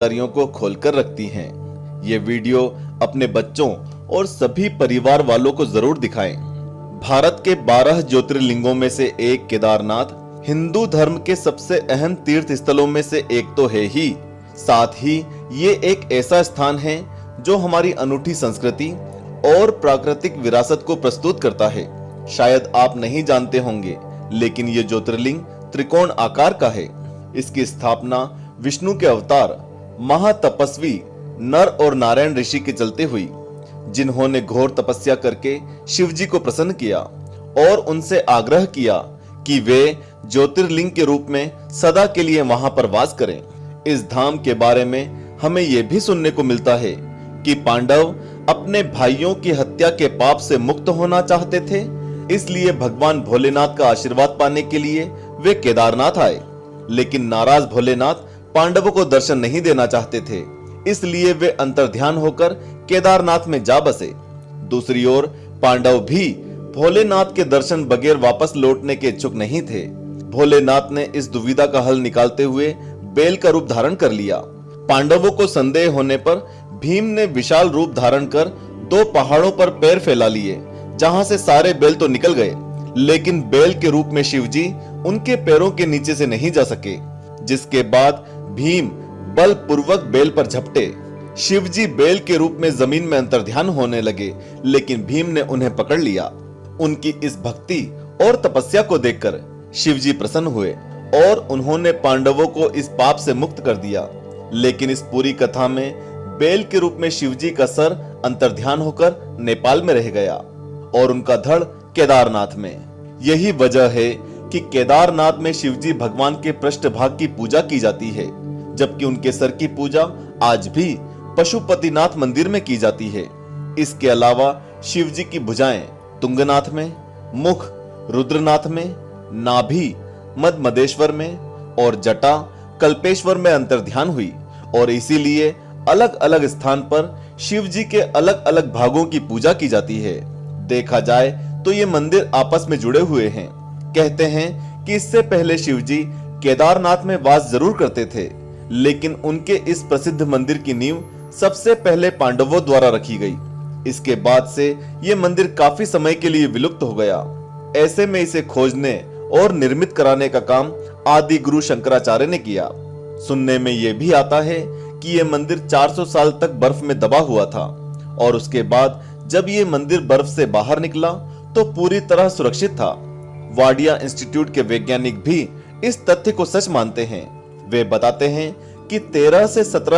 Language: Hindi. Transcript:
जानकारियों को खोलकर रखती हैं। ये वीडियो अपने बच्चों और सभी परिवार वालों को जरूर दिखाएं। भारत के 12 ज्योतिर्लिंगों में से एक केदारनाथ हिंदू धर्म के सबसे अहम तीर्थ स्थलों में से एक तो है ही, साथ ही ये एक ऐसा स्थान है जो हमारी अनूठी संस्कृति और प्राकृतिक विरासत को प्रस्तुत करता है। शायद आप नहीं जानते होंगे, लेकिन ये ज्योतिर्लिंग त्रिकोण आकार का है। इसकी स्थापना विष्णु के अवतार महातपस्वी नर और नारायण ऋषि के चलते हुई, जिन्होंने घोर तपस्या करके शिव जी को प्रसन्न किया और उनसे आग्रह किया कि वे ज्योतिर्लिंग के रूप में सदा के लिए वहां पर वास करें। इस धाम के बारे में हमें यह भी सुनने को मिलता है कि पांडव अपने भाइयों की हत्या के पाप से मुक्त होना चाहते थे, इसलिए भगवान भोलेनाथ का आशीर्वाद पाने के लिए वे केदारनाथ आए। लेकिन नाराज भोलेनाथ पांडवों को दर्शन नहीं देना चाहते थे, इसलिए वे अंतर्ध्यान होकर केदारनाथ में जा बसे। दूसरी ओर पांडव भी भोलेनाथ के दर्शन बगैर वापस लौटने के इच्छुक नहीं थे। भोलेनाथ ने इस दुविधा का हल निकालते हुए बेल का रूप धारण कर लिया। पांडवों को संदेह होने पर भीम ने विशाल रूप धारण कर 2 पहाड़ों पर पैर फैला लिए, जहां से सारे बेल तो निकल गए, लेकिन बेल के रूप में शिवजी उनके पैरों के नीचे से नहीं जा सके। जिसके बाद भीम बलपूर्वक बेल पर झपटे। शिवजी बेल के रूप में जमीन में अंतर्ध्यान होने लगे, लेकिन भीम ने उन्हें पकड़ लिया। उनकी इस भक्ति और तपस्या को देखकर शिवजी प्रसन्न हुए और उन्होंने पांडवों को इस पाप से मुक्त कर दिया। लेकिन इस पूरी कथा में बेल के रूप में शिवजी का सर अंतर्ध्यान होकर नेपाल में रह गया और उनका धड़ केदारनाथ में। यही वजह है कि केदारनाथ में शिवजी भगवान के पृष्ठभाग की पूजा की जाती है, जबकि उनके सर की पूजा आज भी पशुपतिनाथ मंदिर में की जाती है। इसके अलावा शिवजी की भुजाएं तुंगनाथ में, मुख रुद्रनाथ में, नाभि मदमदेश्वर में और जटा कल्पेश्वर में अंतर्ध्यान हुई, और इसीलिए अलग अलग स्थान पर शिव जी के अलग अलग भागों की पूजा की जाती है। देखा जाए तो ये मंदिर आपस में जुड़े हुए हैं। कहते हैं कि इससे पहले शिव जी केदारनाथ में वास जरूर करते थे, लेकिन उनके इस प्रसिद्ध मंदिर की नींव सबसे पहले पांडवों द्वारा रखी गई। इसके बाद से ये मंदिर काफी समय के लिए विलुप्त हो गया। ऐसे में इसे खोजने और निर्मित कराने का काम आदि गुरु शंकराचार्य ने किया। सुनने में यह भी आता है कि यह मंदिर 400 साल तक बर्फ में दबा हुआ था, और उसके बाद जब यह मंदिर बर्फ से बाहर निकला तो पूरी तरह सुरक्षित था। वाडिया इंस्टीट्यूट के वैज्ञानिक भी इस तथ्य को सच मानते हैं। वे बताते हैं कि 13 से 17